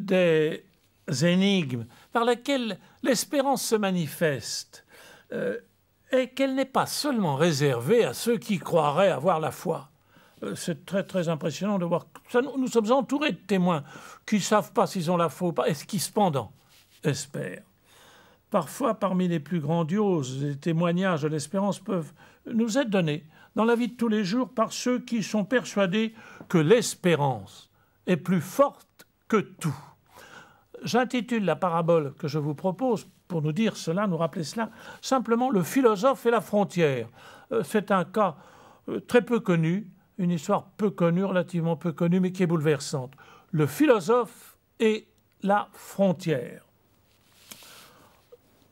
des énigmes par lesquelles l'espérance se manifeste est qu'elle n'est pas seulement réservée à ceux qui croiraient avoir la foi. C'est très très impressionnant de voir que nous sommes entourés de témoins qui ne savent pas s'ils ont la foi ou pas, et qui cependant espèrent. Parfois, parmi les plus grandioses, les témoignages de l'espérance peuvent nous être donnés dans la vie de tous les jours par ceux qui sont persuadés que l'espérance est plus forte que tout. J'intitule la parabole que je vous propose, pour nous dire cela, nous rappeler cela, simplement le philosophe et la frontière. C'est un cas très peu connu, une histoire peu connue, relativement peu connue, mais qui est bouleversante. Le philosophe et la frontière.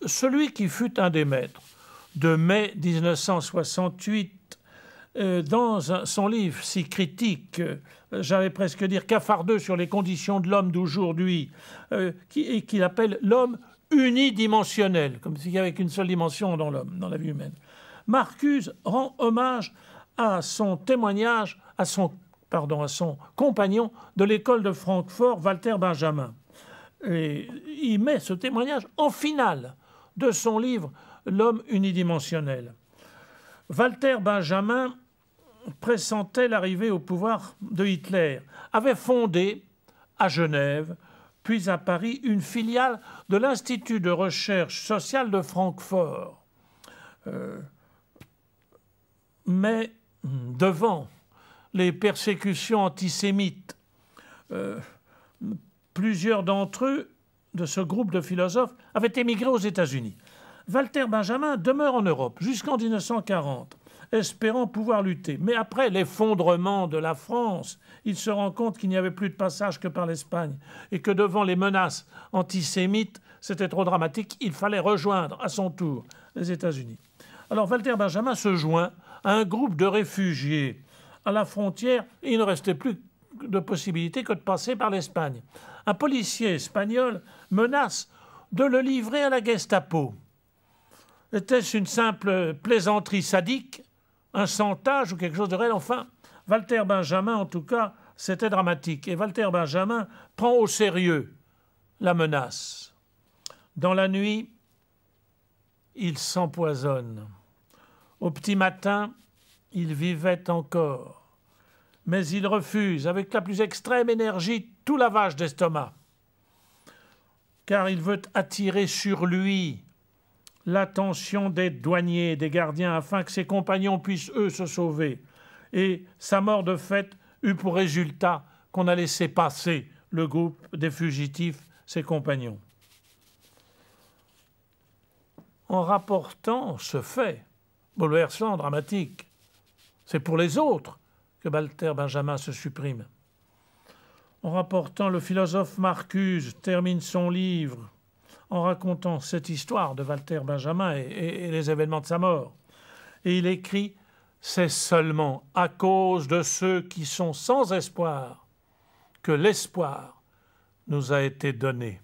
Celui qui fut un des maîtres de mai 1968, dans son livre si critique, j'allais presque dire cafardeux sur les conditions de l'homme d'aujourd'hui, et qu'il appelle l'homme unidimensionnel, comme s'il n'y avait qu'une seule dimension dans l'homme, dans la vie humaine. Marcuse rend hommage à son témoignage, à son compagnon de l'école de Francfort, Walter Benjamin. Et il met ce témoignage en finale de son livre « L'homme unidimensionnel ». Walter Benjamin pressentait l'arrivée au pouvoir de Hitler, avait fondé à Genève, puis à Paris, une filiale de l'Institut de recherche sociale de Francfort. Mais devant les persécutions antisémites, plusieurs d'entre eux, de ce groupe de philosophes, avaient émigré aux États-Unis. Walter Benjamin demeure en Europe jusqu'en 1940, espérant pouvoir lutter. Mais après l'effondrement de la France, il se rend compte qu'il n'y avait plus de passage que par l'Espagne et que devant les menaces antisémites, c'était trop dramatique, il fallait rejoindre à son tour les États-Unis. Alors Walter Benjamin se joint à un groupe de réfugiés à la frontière et il ne restait plus de possibilité que de passer par l'Espagne. Un policier espagnol menace de le livrer à la Gestapo. Était-ce une simple plaisanterie sadique, un chantage ou quelque chose de réel? Enfin, Walter Benjamin, en tout cas, c'était dramatique. Et Walter Benjamin prend au sérieux la menace. Dans la nuit, il s'empoisonne. Au petit matin, il vivait encore. Mais il refuse, avec la plus extrême énergie, tout lavage d'estomac. Car il veut attirer sur lui l'attention des douaniers, des gardiens, afin que ses compagnons puissent, eux, se sauver. Et sa mort, de fait, eut pour résultat qu'on a laissé passer le groupe des fugitifs, ses compagnons. En rapportant ce fait, bouleversant, dramatique, c'est pour les autres que Walter Benjamin se supprime. En rapportant, le philosophe Marcuse termine son livre en racontant cette histoire de Walter Benjamin et les événements de sa mort. Et il écrit « C'est seulement à cause de ceux qui sont sans espoir que l'espoir nous a été donné. »